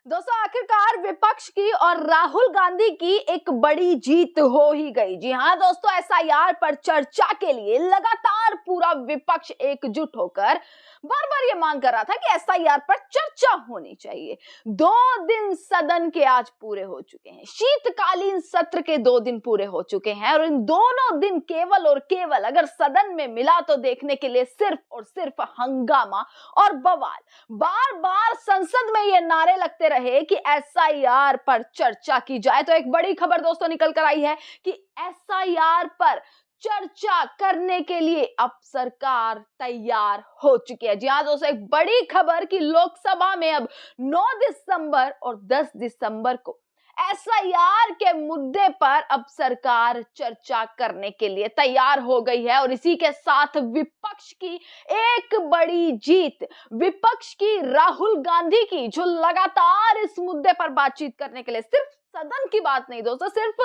दोस्तों आखिरकार विपक्ष की और राहुल गांधी की एक बड़ी जीत हो ही गई। जी हाँ दोस्तों, एसआईआर पर चर्चा के लिए लगातार पूरा विपक्ष एकजुट होकर बार बार ये मांग कर रहा था कि एसआईआर पर चर्चा होनी चाहिए। 2 दिन सदन के आज पूरे हो चुके हैं, शीतकालीन सत्र के 2 दिन पूरे हो चुके हैं और इन दोनों दिन केवल और केवल अगर सदन में मिला तो देखने के लिए सिर्फ और सिर्फ हंगामा और बवाल। बार बार संसद में ये नारे लगते रहे कि एसआईआर पर चर्चा की जाए। तो एक बड़ी खबर दोस्तों निकल कर आई है कि एसआईआर पर चर्चा करने के लिए अब सरकार तैयार हो चुकी है। जी हाँ दोस्तों, एक बड़ी खबर कि लोकसभा में अब 9 दिसंबर और 10 दिसंबर को एसआईआर के मुद्दे पर अब सरकार चर्चा करने के लिए तैयार हो गई है और इसी के साथ विपक्ष की एक बड़ी जीत, विपक्ष की राहुल गांधी की, जो लगातार इस मुद्दे पर बातचीत करने के लिए, सिर्फ सदन की बात नहीं दोस्तों, सिर्फ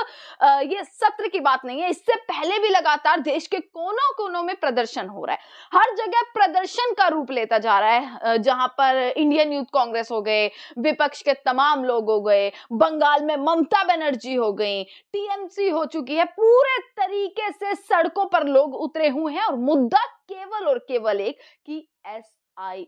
ये सत्र की बात नहीं है, इससे पहले भी लगातार देश के कोनों कोनों में प्रदर्शन हो रहा है। हर जगह प्रदर्शन का रूप लेता जा रहा है, जहां पर इंडियन यूथ कांग्रेस हो गए, विपक्ष के तमाम लोग हो गए, बंगाल में ममता बनर्जी हो गई, टीएमसी हो चुकी है, पूरे तरीके से सड़कों पर लोग उतरे हुए हैं और मुद्दा केवल और केवल एक कि एसआईआर।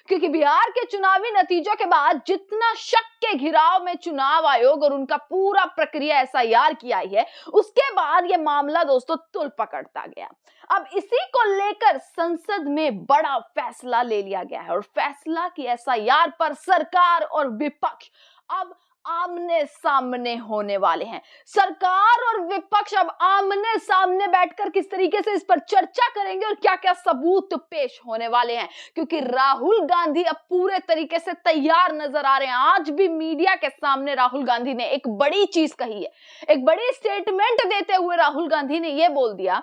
क्योंकि बिहार के चुनावी नतीजों के बाद जितना शक के घिराव में चुनाव आयोग और उनका पूरा प्रक्रिया एसआईआर की आई है, उसके बाद यह मामला दोस्तों तुल पकड़ता गया। अब इसी को लेकर संसद में बड़ा फैसला ले लिया गया है और फैसला की एसआईआर पर सरकार और विपक्ष अब आमने सामने होने वाले हैं। सरकार और विपक्ष अब आमने सामने बैठकर किस तरीके से इस पर चर्चा करेंगे और क्या क्या सबूत पेश होने वाले हैं, क्योंकि राहुल गांधी अब पूरे तरीके से तैयार नजर आ रहे हैं। आज भी मीडिया के सामने राहुल गांधी ने एक बड़ी चीज कही है, एक बड़ी स्टेटमेंट देते हुए राहुल गांधी ने यह बोल दिया,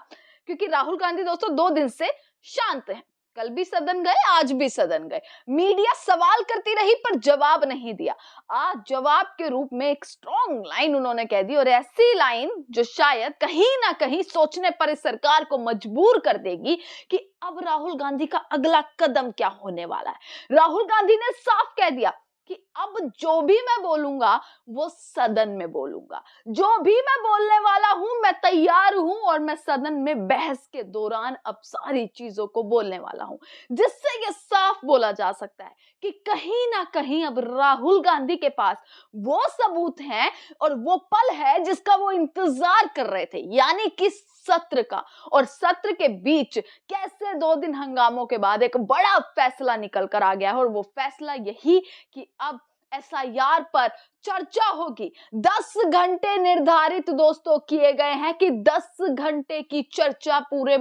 क्योंकि राहुल गांधी दोस्तों 2 दिन से शांत हैं, कल भी सदन गए, आज भी सदन गए, मीडिया सवाल करती रही पर जवाब नहीं दिया। आज जवाब के रूप में एक स्ट्रॉन्ग लाइन उन्होंने कह दी और ऐसी लाइन जो शायद कहीं ना कहीं सोचने पर इस सरकार को मजबूर कर देगी कि अब राहुल गांधी का अगला कदम क्या होने वाला है। राहुल गांधी ने साफ कह दिया कि अब जो भी मैं बोलूंगा वो सदन में बोलूंगा, जो भी मैं बोलने वाला हूं मैं तैयार हूं और मैं सदन में बहस के दौरान अब सारी चीजों को बोलने वाला हूं, जिससे ये साफ बोला जा सकता है कि कहीं ना कहीं अब राहुल गांधी के पास वो सबूत हैं और वो पल है जिसका वो इंतजार कर रहे थे, यानी कि सत्र का। और सत्र के बीच कैसे 2 दिन हंगामों के बाद एक बड़ा फैसला निकल कर आ गया है और वो फैसला यही कि अब एसआईआर पर चर्चा होगी। 10 घंटे निर्धारित दोस्तों किए गए हैं कि 10 घंटे की चर्चा पूरे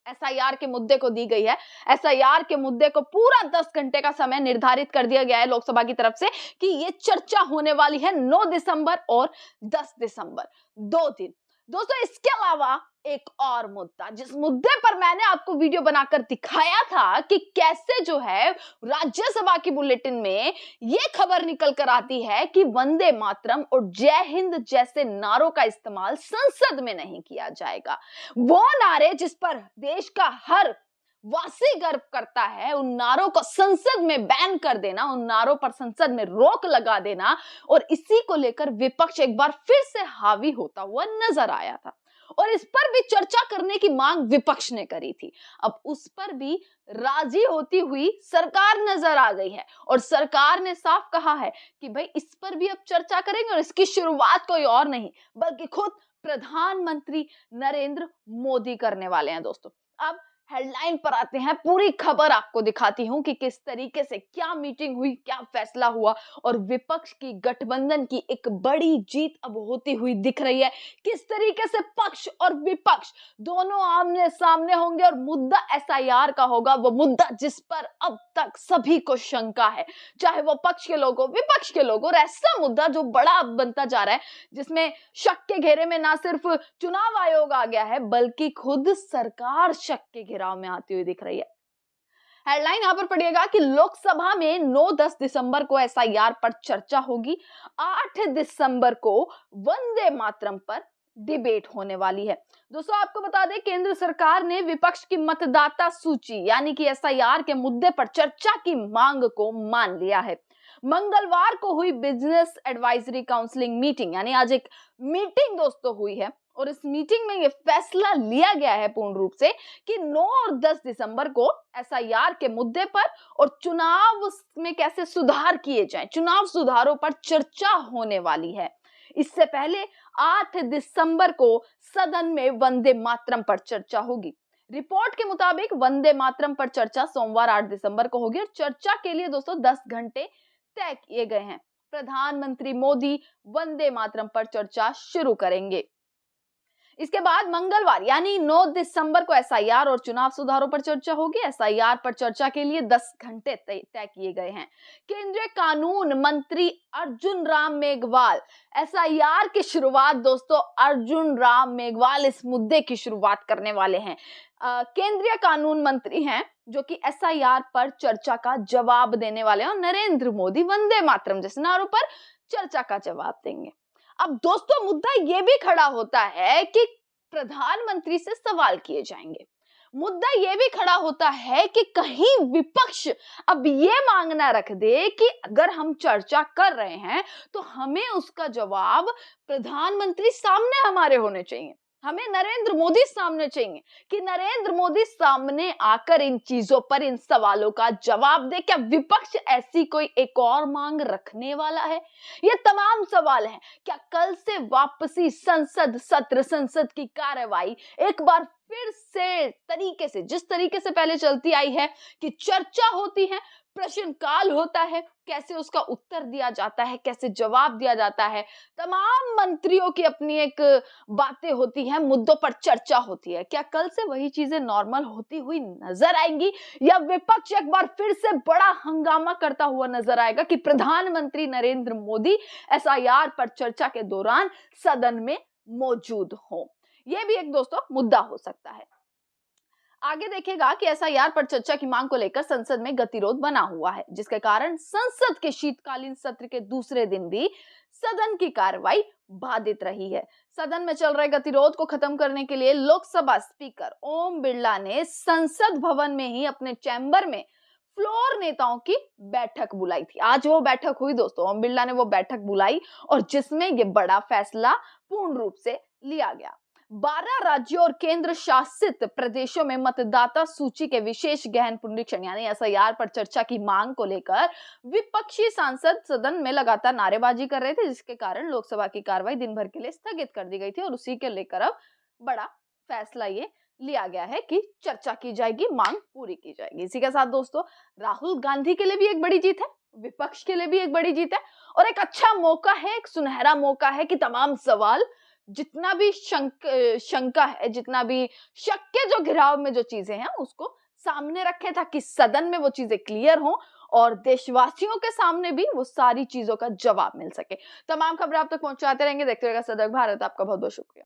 एसआईआर के मुद्दे को दी गई है। एसआईआर के मुद्दे को पूरा 10 घंटे का समय निर्धारित कर दिया गया है लोकसभा की तरफ से कि ये चर्चा होने वाली है 9 दिसंबर और 10 दिसंबर, 2 दिन। दोस्तों इसके अलावा एक और मुद्दा, जिस मुद्दे पर मैंने आपको वीडियो बनाकर दिखाया था कि कैसे जो है राज्यसभा की बुलेटिन में ये खबर निकल कर आती है कि वंदे मातरम और जय हिंद जैसे नारों का इस्तेमाल संसद में नहीं किया जाएगा। वो नारे जिस पर देश का हर वासी गर्व करता है, उन नारों को संसद में बैन कर देना, उन नारों पर संसद में रोक लगा देना, और इसी को लेकर विपक्ष एक बार फिर से हावी होता हुआ नजर आया था और इस पर भी चर्चा करने की मांग विपक्ष ने करी थी। अब उस पर भी राजी होती हुई सरकार नजर आ गई है और सरकार ने साफ कहा है कि भाई इस पर भी अब चर्चा करेंगे और इसकी शुरुआत कोई और नहीं बल्कि खुद प्रधानमंत्री नरेंद्र मोदी करने वाले हैं। दोस्तों अब हेडलाइन पर आते हैं, पूरी खबर आपको दिखाती हूं कि किस तरीके से क्या मीटिंग हुई, क्या फैसला हुआ और विपक्ष की गठबंधन की एक बड़ी जीत अब होती हुई दिख रही है। किस तरीके से पक्ष और विपक्ष दोनों आमने सामने होंगे और मुद्दा एसआईआर का होगा, वो मुद्दा जिस पर अब तक सभी को शंका है, चाहे वो पक्ष के लोग हो विपक्ष के लोग, और ऐसा मुद्दा जो बड़ा बनता जा रहा है जिसमें शक के घेरे में ना सिर्फ चुनाव आयोग आ गया है बल्कि खुद सरकार शक के घेराव में आती हुई दिख रही है। हेडलाइन यहां पर पढ़िएगा कि लोकसभा में 9-10 दिसंबर को एसआईआर पर चर्चा होगी, 8 दिसंबर को वंदे मातरम पर डिबेट होने वाली है। दोस्तों आपको बता दें, केंद्र सरकार ने विपक्ष की मतदाता सूची यानी कि एसआईआर के मुद्दे पर चर्चा की मांग को मान लिया है। मंगलवार को हुई बिजनेस एडवाइजरी काउंसलिंग मीटिंग, यानी आज एक मीटिंग दोस्तों हुई है और इस मीटिंग में ये फैसला लिया गया है पूर्ण रूप से कि 9 और 10 दिसंबर को एसआईआर के मुद्दे पर और चुनाव में कैसे सुधार किए जाएं, चुनाव सुधारों पर चर्चा होने वाली है। इससे पहले 8 दिसंबर को सदन में वंदे मातरम पर चर्चा होगी। रिपोर्ट के मुताबिक वंदे मातरम पर चर्चा सोमवार 8 दिसंबर को होगी और चर्चा के लिए दोस्तों 10 घंटे तय किए गए हैं। प्रधानमंत्री मोदी वंदे मातरम पर चर्चा शुरू करेंगे। इसके बाद मंगलवार यानी 9 दिसंबर को एसआईआर और चुनाव सुधारों पर चर्चा होगी। एसआईआर पर चर्चा के लिए 10 घंटे तय किए गए हैं। केंद्रीय कानून मंत्री अर्जुन राम मेघवाल, एसआईआर की शुरुआत दोस्तों अर्जुन राम मेघवाल इस मुद्दे की शुरुआत करने वाले हैं। केंद्रीय कानून मंत्री हैं जो कि एसआईआर पर चर्चा का जवाब देने वाले हैं और नरेंद्र मोदी वंदे मातरम जैसे नारों पर चर्चा का जवाब देंगे। अब दोस्तों मुद्दा ये भी खड़ा होता है कि प्रधानमंत्री से सवाल किए जाएंगे। मुद्दा ये भी खड़ा होता है कि कहीं विपक्ष अब ये मांगना रख दे कि अगर हम चर्चा कर रहे हैं तो हमें उसका जवाब प्रधानमंत्री सामने हमारे होने चाहिए, हमें नरेंद्र मोदी सामने चाहिए कि नरेंद्र मोदी सामने आकर इन चीजों पर, इन सवालों का जवाब दे। क्या विपक्ष ऐसी कोई एक और मांग रखने वाला है? ये तमाम सवाल हैं। क्या कल से वापसी संसद सत्र, संसद की कार्यवाही एक बार फिर से तरीके से, जिस तरीके से पहले चलती आई है कि चर्चा होती है, प्रश्नकाल होता है, कैसे उसका उत्तर दिया जाता है, कैसे जवाब दिया जाता है, तमाम मंत्रियों की अपनी एक बातें होती हैं, मुद्दों पर चर्चा होती है, क्या कल से वही चीजें नॉर्मल होती हुई नजर आएंगी या विपक्ष एक बार फिर से बड़ा हंगामा करता हुआ नजर आएगा कि प्रधानमंत्री नरेंद्र मोदी एसआईआर पर चर्चा के दौरान सदन में मौजूद हो? यह भी एक दोस्तों मुद्दा हो सकता है। आगे देखिएगा कि एसआईआर पर चर्चा की मांग को लेकर संसद में गतिरोध बना हुआ है, जिसके कारण संसद के शीतकालीन सत्र के दूसरे दिन भी सदन की कार्रवाई बाधित रही है। सदन में चल रहे गतिरोध को खत्म करने के लिए लोकसभा स्पीकर ओम बिरला ने संसद भवन में ही अपने चैम्बर में फ्लोर नेताओं की बैठक बुलाई थी। आज वो बैठक हुई दोस्तों, ओम बिरला ने वो बैठक बुलाई और जिसमें ये बड़ा फैसला पूर्ण रूप से लिया गया। 12 राज्यों और केंद्र शासित प्रदेशों में मतदाता सूची के विशेष गहन पुनरीक्षण यानी एसआईआर पर चर्चा की मांग को लेकर विपक्षी सांसद सदन में लगातार नारेबाजी कर रहे थे, जिसके कारण लोकसभा की कार्रवाई दिन भर के लिए स्थगित कर दी गई थी और उसी के लेकर अब बड़ा फैसला ये लिया गया है कि चर्चा की जाएगी, मांग पूरी की जाएगी। इसी के साथ दोस्तों राहुल गांधी के लिए भी एक बड़ी जीत है, विपक्ष के लिए भी एक बड़ी जीत है और एक अच्छा मौका है, एक सुनहरा मौका है कि तमाम सवाल, जितना भी शंका है, जितना भी शक के जो घिराव में जो चीजें हैं उसको सामने रखे ताकि सदन में वो चीजें क्लियर हों और देशवासियों के सामने भी वो सारी चीजों का जवाब मिल सके। तमाम खबरें आप तक पहुंचाते रहेंगे, देखते रहिएगा सदर्भ भारत। आपका बहुत बहुत शुक्रिया।